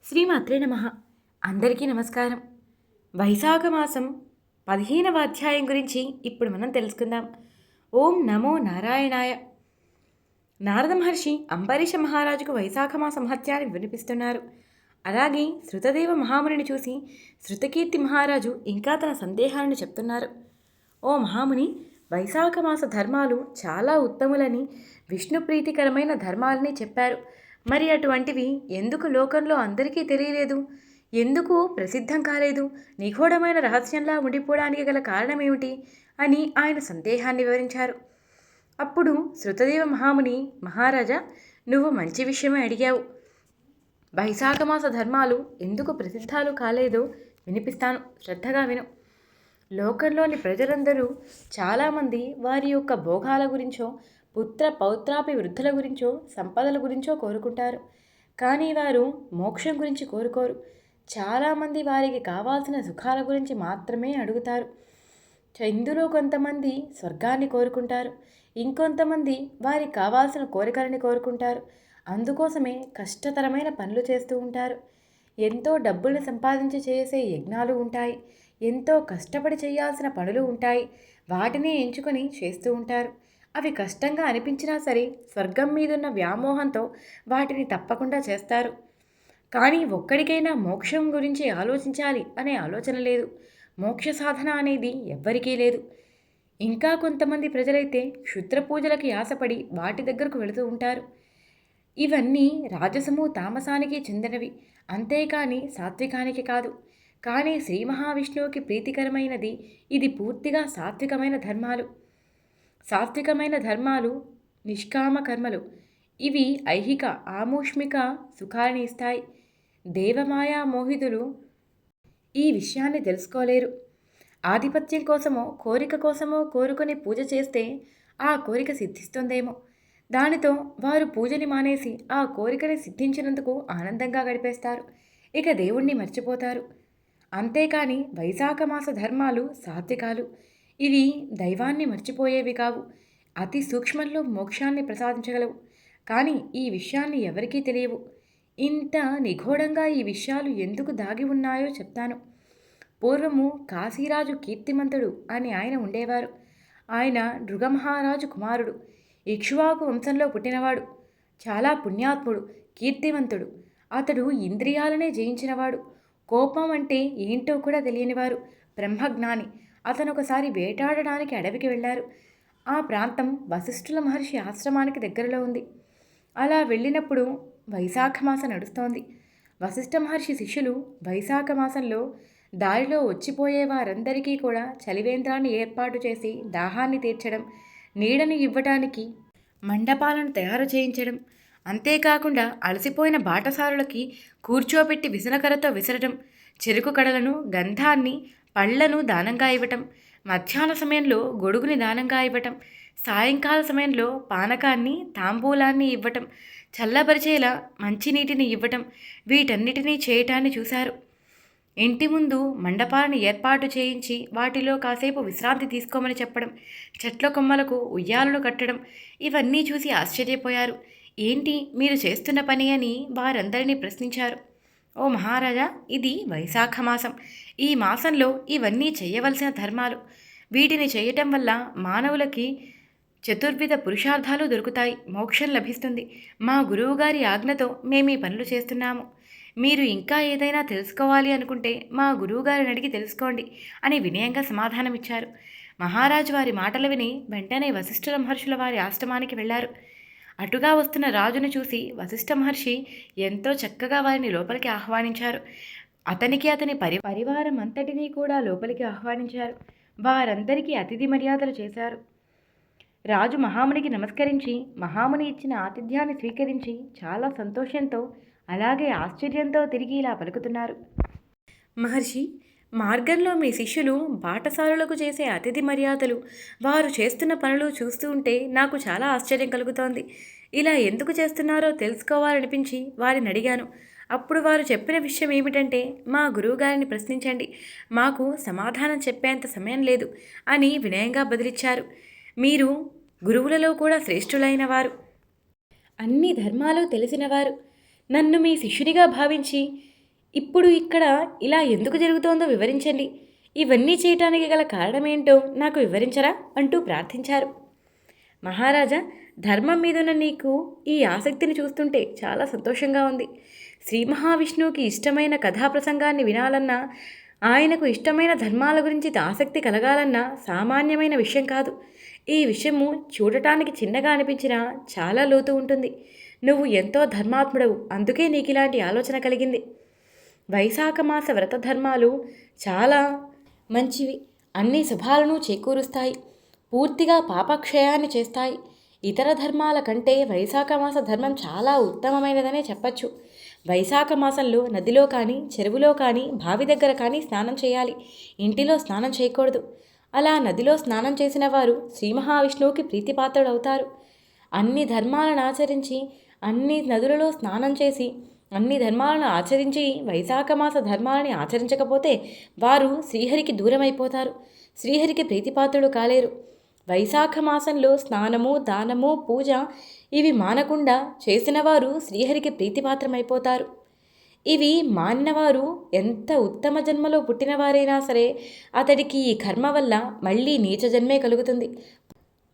శ్రీమాత్రే నమః. అందరికీ నమస్కారం. వైశాఖ మాసం 15వ అధ్యాయం గురించి ఇప్పుడు మనం తెలుసుకుందాం. ఓం నమో నారాయణాయ. నారద మహర్షి అంబరీష మహారాజుకు వైశాఖ మాస మహత్యాన్ని వినిపిస్తున్నారు. అలాగే శృతదేవ మహామునిని చూసి శృతకీర్తి మహారాజు ఇంకా తన సందేహాలను చెప్తున్నారు. ఓ మహాముని, వైశాఖ మాస ధర్మాలు చాలా ఉత్తములని, విష్ణు ప్రీతికరమైన ధర్మాలని చెప్పారు. మరి అటువంటివి ఎందుకు లోకంలో అందరికీ తెలియలేదు? ఎందుకు ప్రసిద్ధం కాలేదు? నిగూఢమైన రహస్యంలా ఉండిపోవడానికి గల కారణమేమిటి అని ఆయన సందేహాన్ని వివరించారు. అప్పుడు శృతదేవ మహాముని, మహారాజా, నువ్వు మంచి విషయమే అడిగావు. వైశాఖమాస ధర్మాలు ఎందుకు ప్రసిద్ధాలు కాలేదో వినిపిస్తాను, శ్రద్ధగా విను. లోకంలోని ప్రజలందరూ చాలామంది వారి యొక్క భోగాల గురించో, పుత్ర పౌత్రాపి వృద్ధుల గురించో, సంపదల గురించో కోరుకుంటారు. కానీ వారు మోక్షం గురించి కోరుకోరు. చాలామంది వారికి కావాల్సిన సుఖాల గురించి మాత్రమే అడుగుతారు. ఇందులో కొంతమంది స్వర్గాన్ని కోరుకుంటారు, ఇంకొంతమంది వారికి కావాల్సిన కోరికలని కోరుకుంటారు. అందుకోసమే కష్టతరమైన పనులు చేస్తూ ఉంటారు. ఎంతో డబ్బులు సంపాదించి చేసే యజ్ఞాలు ఉంటాయి, ఎంతో కష్టపడి చేయాల్సిన పనులు ఉంటాయి. వాటిని ఎంచుకొని చేస్తూ ఉంటారు. అవి కష్టంగా అనిపించినా సరే స్వర్గం మీదున్న వ్యామోహంతో వాటిని తప్పకుండా చేస్తారు. కానీ ఒక్కడికైనా మోక్షం గురించి ఆలోచించాలి అనే ఆలోచన లేదు. మోక్ష సాధన అనేది ఎవ్వరికీ లేదు. ఇంకా కొంతమంది ప్రజలైతే క్షుద్ర పూజలకి ఆశపడి వాటి దగ్గరకు వెళుతూ ఉంటారు. ఇవన్నీ రాజసము తామసానికి చెందినవి, అంతేకాని సాత్వికానికి కాదు. కానీ శ్రీ మహావిష్ణువుకి ప్రీతికరమైనది ఇది పూర్తిగా సాత్వికమైన ధర్మాలు. సాత్వికమైన ధర్మాలు నిష్కామ కర్మలు. ఇవి ఐహిక ఆముష్మిక సుఖాన్ని ఇస్తాయి. దేవమాయా మోహితులు ఈ విషయాన్ని తెలుసుకోలేరు. ఆధిపత్యం కోసమో కోరిక కోసమో కోరుకొని పూజ చేస్తే ఆ కోరిక సిద్ధిస్తుందేమో. దానితో వారు పూజని మానేసి ఆ కోరికని సిద్ధించినందుకు ఆనందంగా గడిపేస్తారు. ఇక దేవుణ్ణి మర్చిపోతారు. అంతేకాని వైశాఖ మాస ధర్మాలు సాత్వికాలు. ఇవి దైవాన్ని మర్చిపోయేవి కావు. అతి సూక్ష్మంలో మోక్షాన్ని ప్రసాదించగలవు. కానీ ఈ విషయాన్ని ఎవరికీ తెలియవు. ఇంత నిగూఢంగా ఈ విషయాలు ఎందుకు దాగి ఉన్నాయో చెప్తాను. పూర్వము కాశీరాజు కీర్తిమంతుడు అని ఆయన ఉండేవారు. ఆయన నృగమహారాజు కుమారుడు. ఇక్ష్వాకు వంశంలో పుట్టినవాడు. చాలా పుణ్యాత్ముడు, కీర్తివంతుడు. అతడు ఇంద్రియాలనే జయించినవాడు. కోపం అంటే ఏంటో కూడా తెలియనివారు. బ్రహ్మజ్ఞాని. అతను ఒకసారి వేటాడడానికి అడవికి వెళ్ళారు. ఆ ప్రాంతం వశిష్ఠుల మహర్షి ఆశ్రమానికి దగ్గరలో ఉంది. అలా వెళ్ళినప్పుడు వైశాఖ మాసం నడుస్తోంది. వశిష్ఠ మహర్షి శిష్యులు వైశాఖ మాసంలో దారిలో వచ్చిపోయే వారందరికీ కూడా చలివేంద్రాన్ని ఏర్పాటు చేసి దాహాన్ని తీర్చడం, నీడని ఇవ్వటానికి మండపాలను తయారు చేయించడం, అంతేకాకుండా అలసిపోయిన బాటసారులకి కూర్చోబెట్టి విసనకరతో విసరడం, చెరుకు కడలను, గంధాన్ని, పళ్లను దానంగా ఇవ్వటం, మధ్యాహ్న సమయంలో గొడుగుని దానంగా ఇవ్వటం, సాయంకాల సమయంలో పానకాన్ని, తాంబూలాన్ని ఇవ్వటం, చల్లబరిచేలా మంచినీటిని ఇవ్వటం, వీటన్నిటినీ చేయటాన్ని చూశారు. ఇంటి ముందు మండపాలను ఏర్పాటు చేయించి వాటిలో కాసేపు విశ్రాంతి తీసుకోమని చెప్పడం, చెట్ల కొమ్మలకు ఉయ్యాలలు కట్టడం, ఇవన్నీ చూసి ఆశ్చర్యపోయారు. ఏంటి మీరు చేస్తున్న పని అని వారందరినీ ప్రశ్నించారు. ఓ మహారాజా, ఇది వైశాఖ మాసం. ఈ మాసంలో ఇవన్నీ చేయవలసిన ధర్మాలు. వీటిని చేయటం వల్ల మానవులకి చతుర్విధ పురుషార్థాలు దొరుకుతాయి, మోక్షం లభిస్తుంది. మా గురువుగారి ఆజ్ఞతో మేము ఈ పనులు చేస్తున్నాము. మీరు ఇంకా ఏదైనా తెలుసుకోవాలి అనుకుంటే మా గురువుగారిని అడిగి తెలుసుకోండి అని వినయంగా సమాధానమిచ్చారు. మహారాజు వారి మాటలు విని వెంటనే వశిష్ఠుల మహర్షుల వారి ఆశ్రమానికి వెళ్ళారు. అటుగా వస్తున్న రాజును చూసి వశిష్ఠ మహర్షి ఎంతో చక్కగా వారిని లోపలికి ఆహ్వానించారు. అతనికి అతని పరివారం అంతటినీ కూడా లోపలికి ఆహ్వానించారు. వారందరికీ అతిథి మర్యాదలు చేశారు. రాజు మహామునికి నమస్కరించి మహాముని ఇచ్చిన ఆతిథ్యాన్ని స్వీకరించి చాలా సంతోషంతో అలాగే ఆశ్చర్యంతో తిరిగి ఇలా పలుకుతున్నారు. మహర్షి, మార్గంలో మీ శిష్యులు బాటసారులకు చేసే అతిథి మర్యాదలు, వారు చేస్తున్న పనులు చూస్తూ ఉంటే నాకు చాలా ఆశ్చర్యం కలుగుతోంది. ఇలా ఎందుకు చేస్తున్నారో తెలుసుకోవాలనిపించి వారిని అడిగాను. అప్పుడు వారు చెప్పిన విషయం ఏమిటంటే, మా గురువుగారిని ప్రశ్నించండి, మాకు సమాధానం చెప్పేంత సమయం లేదు అని వినయంగా బదిలిచ్చారు. మీరు గురువులలో కూడా శ్రేష్ఠులైన వారు, అన్ని ధర్మాలు తెలిసినవారు. నన్ను మీ శిష్యునిగా భావించి ఇప్పుడు ఇక్కడ ఇలా ఎందుకు జరుగుతోందో వివరించండి. ఇవన్నీ చేయటానికి గల కారణమేంటో నాకు వివరించరా అంటూ ప్రార్థించారు. మహారాజా, ధర్మం మీదున్న నీకు ఈ ఆసక్తిని చూస్తుంటే చాలా సంతోషంగా ఉంది. శ్రీ మహావిష్ణువుకి ఇష్టమైన కథాప్రసంగాన్ని వినాలన్నా, ఆయనకు ఇష్టమైన ధర్మాల గురించి ఆసక్తి కలగాలన్నా సామాన్యమైన విషయం కాదు. ఈ విషయము చూడటానికి చిన్నగా అనిపించినా చాలా లోతు ఉంటుంది. నువ్వు ఎంతో ధర్మాత్ముడవు, అందుకే నీకు ఇలాంటి ఆలోచన కలిగింది. వైశాఖ మాస వ్రత ధర్మాలు చాలా మంచివి. అన్ని శుభాలను చేకూరుస్తాయి. పూర్తిగా పాపక్షయాన్ని చేస్తాయి. ఇతర ధర్మాల కంటే వైశాఖ మాస ధర్మం చాలా ఉత్తమమైనదనే చెప్పచ్చు. వైశాఖ మాసంలో నదిలో కానీ, చెరువులో కానీ, బావి దగ్గర కానీ స్నానం చేయాలి. ఇంటిలో స్నానం చేయకూడదు. అలా నదిలో స్నానం చేసిన వారు శ్రీ మహావిష్ణువుకి ప్రీతిపాత్రుడవుతారు. అన్ని ధర్మాలను ఆచరించి, అన్ని నదులలో స్నానం చేసి, అన్ని ధర్మాలను ఆచరించి వైశాఖ మాస ధర్మాలని ఆచరించకపోతే వారు శ్రీహరికి దూరమైపోతారు. శ్రీహరికి ప్రీతిపాత్రుడు కాలేరు. వైశాఖ మాసంలో స్నానము, దానము, పూజ ఇవి మానకుండా చేసినవారు శ్రీహరికి ప్రీతిపాత్రమైపోతారు. ఇవి మానినవారు ఎంత ఉత్తమ జన్మలో పుట్టినవారైనా సరే అతడికి ఈ కర్మ వల్ల మళ్ళీ నీచ జన్మే కలుగుతుంది.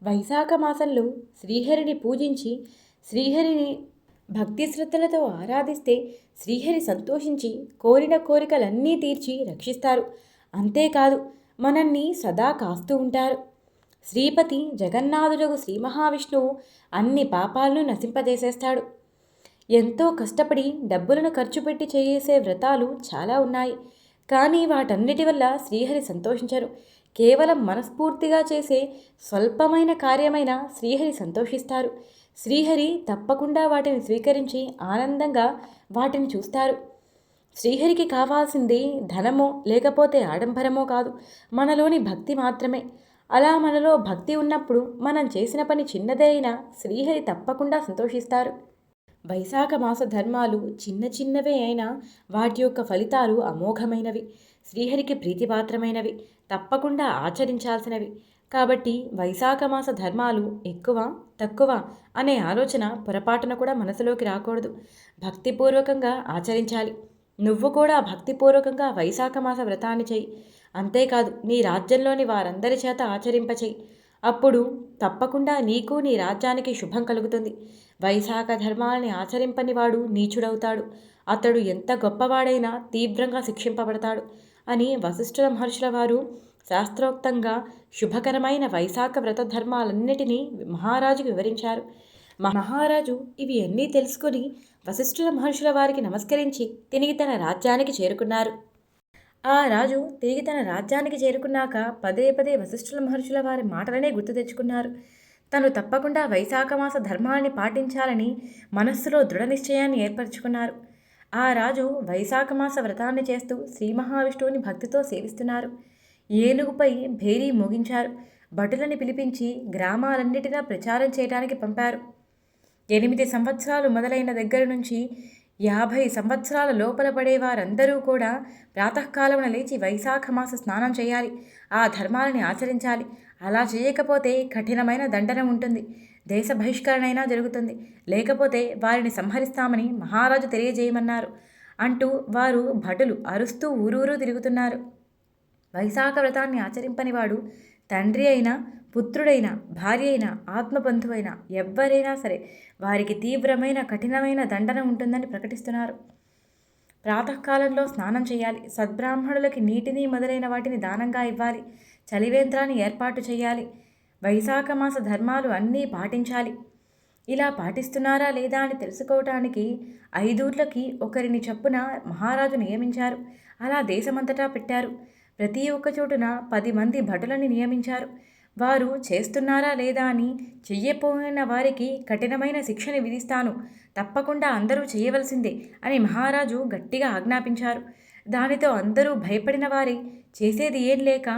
వైశాఖ మాసంలో శ్రీహరిని పూజించి శ్రీహరిని భక్తి శ్రద్ధలతో ఆరాధిస్తే శ్రీహరి సంతోషించి కోరిన కోరికలన్నీ తీర్చి రక్షిస్తారు. అంతేకాదు మనల్ని సదా కాస్తూ ఉంటారు. శ్రీపతి జగన్నాథుడగు శ్రీ మహావిష్ణువు అన్ని పాపాలను నశింపజేసేస్తాడు. ఎంతో కష్టపడి డబ్బులను ఖర్చు పెట్టి చేసే వ్రతాలు చాలా ఉన్నాయి. కానీ వాటన్నిటి వల్ల శ్రీహరి సంతోషించరు. కేవలం మనస్ఫూర్తిగా చేసే స్వల్పమైన కార్యమైన శ్రీహరి సంతోషిస్తారు. శ్రీహరి తప్పకుండా వాటిని స్వీకరించి ఆనందంగా వాటిని చూస్తారు. శ్రీహరికి కావాల్సింది ధనమో లేకపోతే ఆడంబరమో కాదు, మనలోని భక్తి మాత్రమే. అలా మనలో భక్తి ఉన్నప్పుడు మనం చేసిన పని చిన్నదే అయినా శ్రీహరి తప్పకుండా సంతోషిస్తారు. వైశాఖ మాస ధర్మాలు చిన్న చిన్నవే అయినా వాటి యొక్క ఫలితాలు అమోఘమైనవి, శ్రీహరికి ప్రీతిపాత్రమైనవి, తప్పకుండా ఆచరించాల్సినవి. కాబట్టి వైశాఖ మాస ధర్మాలు ఎక్కువ తక్కువ అనే ఆలోచన పొరపాటున కూడా మనసులోకి రాకూడదు. భక్తిపూర్వకంగా ఆచరించాలి. నువ్వు కూడా భక్తిపూర్వకంగా వైశాఖ మాస వ్రతాన్ని చెయ్యి. అంతేకాదు నీ రాజ్యంలోని వారందరి చేత ఆచరింపచేయి. అప్పుడు తప్పకుండా నీకు నీ రాజ్యానికి శుభం కలుగుతుంది. వైశాఖ ధర్మాలని ఆచరింపని వాడు నీచుడవుతాడు. అతడు ఎంత గొప్పవాడైనా తీవ్రంగా శిక్షింపబడతాడు అని వశిష్ఠుల మహర్షుల వారు శాస్త్రోక్తంగా శుభకరమైన వైశాఖ వ్రత ధర్మాలన్నిటినీ మహారాజుకు వివరించారు. మహారాజు ఇవి అన్నీ తెలుసుకొని వశిష్ఠుల మహర్షుల వారికి నమస్కరించి తిరిగి తన రాజ్యానికి చేరుకున్నారు. ఆ రాజు తిరిగి తన రాజ్యానికి చేరుకున్నాక పదే పదే వశిష్ఠుల మహర్షుల వారి మాటలనే గుర్తు తెచ్చుకున్నారు. తను తప్పకుండా వైశాఖ మాస ధర్మాన్ని పాటించాలని మనస్సులో దృఢ నిశ్చయాన్ని ఏర్పరచుకున్నారు. ఆ రాజు వైశాఖ మాస వ్రతాన్ని చేస్తూ శ్రీ మహావిష్ణువుని భక్తితో సేవిస్తున్నారు. ఏనుగుపై భేరీ మోగించారు. భటులని పిలిపించి గ్రామాలన్నిటినా ప్రచారం చేయడానికి పంపారు. 8 సంవత్సరాలు మొదలైన దగ్గర నుంచి 50 సంవత్సరాల లోపల పడే వారందరూ కూడా ప్రాతకాలమున లేచి వైశాఖ మాస స్నానం చేయాలి. ఆ ధర్మాలని ఆచరించాలి. అలా చేయకపోతే కఠినమైన దండన ఉంటుంది. దేశ బహిష్కరణైనా జరుగుతుంది. లేకపోతే వారిని సంహరిస్తామని మహారాజు తెలియజేయమన్నారు అంటూ వారు భటులు అరుస్తూ ఊరూరు తిరుగుతున్నారు. వైశాఖ వ్రతాన్ని ఆచరింపనివాడు తండ్రి అయినా, పుత్రుడైనా, భార్య అయినా, ఆత్మబంధువైనా ఎవ్వరైనా సరే వారికి తీవ్రమైన కఠినమైన దండన ఉంటుందని ప్రకటిస్తున్నారు. ప్రాతకాలంలో స్నానం చేయాలి. సద్బ్రాహ్మణులకి నీటిని మొదలైన వాటిని దానంగా ఇవ్వాలి. చలివేంద్రాన్ని ఏర్పాటు చేయాలి. వైశాఖ మాస ధర్మాలు అన్నీ పాటించాలి. ఇలా పాటిస్తున్నారా లేదా అని తెలుసుకోవటానికి 5 ఊర్లకి ఒకరిని చొప్పున మహారాజు నియమించారు. అలా దేశమంతటా పెట్టారు. ప్రతి ఒక్క చోటున 10 మంది భటులని నియమించారు. వారు చేస్తున్నారా లేదా అని చెయ్యపోయిన వారికి కఠినమైన శిక్షని విధిస్తాను, తప్పకుండా అందరూ చేయవలసిందే అని మహారాజు గట్టిగా ఆజ్ఞాపించారు. దానితో అందరూ భయపడిన వారి చేసేది ఏం లేక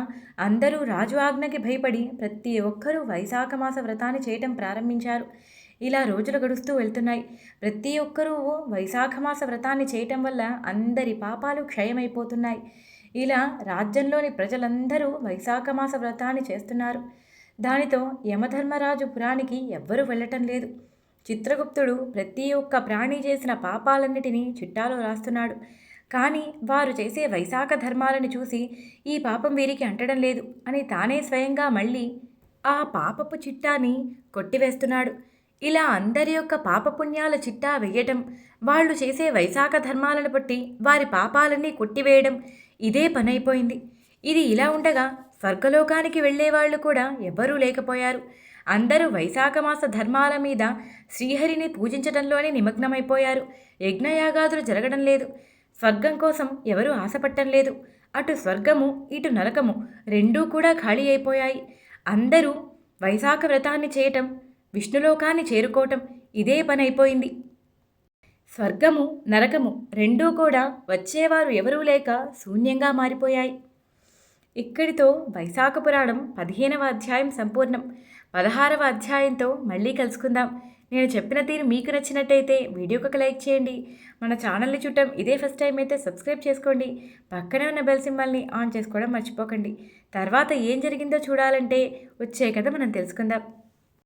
అందరూ రాజు ఆజ్ఞకి భయపడి ప్రతి ఒక్కరూ వైశాఖ మాస వ్రతాన్ని చేయటం ప్రారంభించారు. ఇలా రోజులు గడుస్తూ వెళ్తున్నాయి. ప్రతి ఒక్కరూ వైశాఖ మాస వ్రతాన్ని చేయటం వల్ల అందరి పాపాలు క్షయమైపోతున్నాయి. ఇలా రాజ్యంలోని ప్రజలందరూ వైశాఖ మాస వ్రతాన్ని చేస్తున్నారు. దానితో యమధర్మరాజు పురానికి ఎవ్వరూ వెళ్ళటం లేదు. చిత్రగుప్తుడు ప్రతి ఒక్క ప్రాణి చేసిన పాపాలన్నిటినీ చిట్టాలో రాస్తున్నాడు. కానీ వారు చేసే వైశాఖ ధర్మాలను చూసి ఈ పాపం వీరికి అంటడం లేదు అని తానే స్వయంగా మళ్ళీ ఆ పాపపు చిట్టాని కొట్టివేస్తున్నాడు. ఇలా అందరి యొక్క పాపపుణ్యాల చిట్టా వెయ్యటం, వాళ్ళు చేసే వైశాఖ ధర్మాలను బట్టి వారి పాపాలన్నీ కొట్టివేయడం ఇదే పనైపోయింది. ఇది ఇలా ఉండగా స్వర్గలోకానికి వెళ్ళేవాళ్లు కూడా ఎవ్వరూ లేకపోయారు. అందరూ వైశాఖమాస ధర్మాల మీద శ్రీహరిని పూజించడంలోనే నిమగ్నమైపోయారు. యజ్ఞయాగాదులు జరగడం లేదు. స్వర్గం కోసం ఎవరూ ఆశపట్టం లేదు. అటు స్వర్గము ఇటు నరకము రెండూ కూడా ఖాళీ అయిపోయాయి. అందరూ వైశాఖ వ్రతాన్ని చేయటం, విష్ణులోకాన్ని చేరుకోవటం ఇదే పనైపోయింది. స్వర్గము నరకము రెండూ కూడా వచ్చేవారు ఎవరూ లేక శూన్యంగా మారిపోయాయి. ఇక్కడితో వైశాఖ పురాణం 15వ అధ్యాయం సంపూర్ణం. 16వ అధ్యాయంతో మళ్ళీ కలుసుకుందాం. నేను చెప్పిన తీరు మీకు నచ్చినట్టయితే వీడియోకి ఒక లైక్ చేయండి. మన ఛానల్ని చూడటం ఇదే ఫస్ట్ టైం అయితే సబ్స్క్రైబ్ చేసుకోండి. పక్కనే ఉన్న బెల్ సింబల్ని ఆన్ చేసుకోవడం మర్చిపోకండి. తర్వాత ఏం జరిగిందో చూడాలంటే వచ్చే కథ మనం తెలుసుకుందాం.